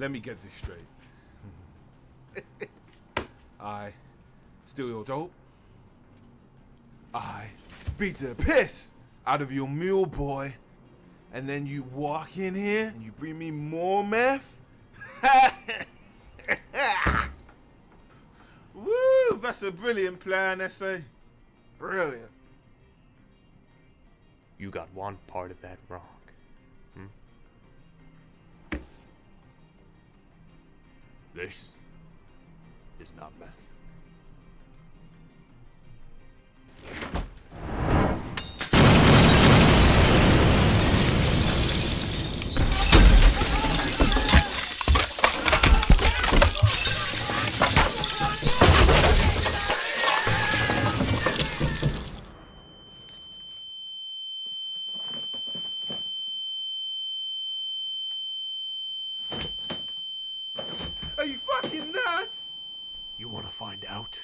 let me get this straight. I steal your dope. I beat the piss out of your mule boy. And then you walk in here and you bring me more meth? Woo! That's a brilliant plan, S.A. Brilliant. You got one part of that wrong. This is not meth. Are you fucking nuts? You want to find out?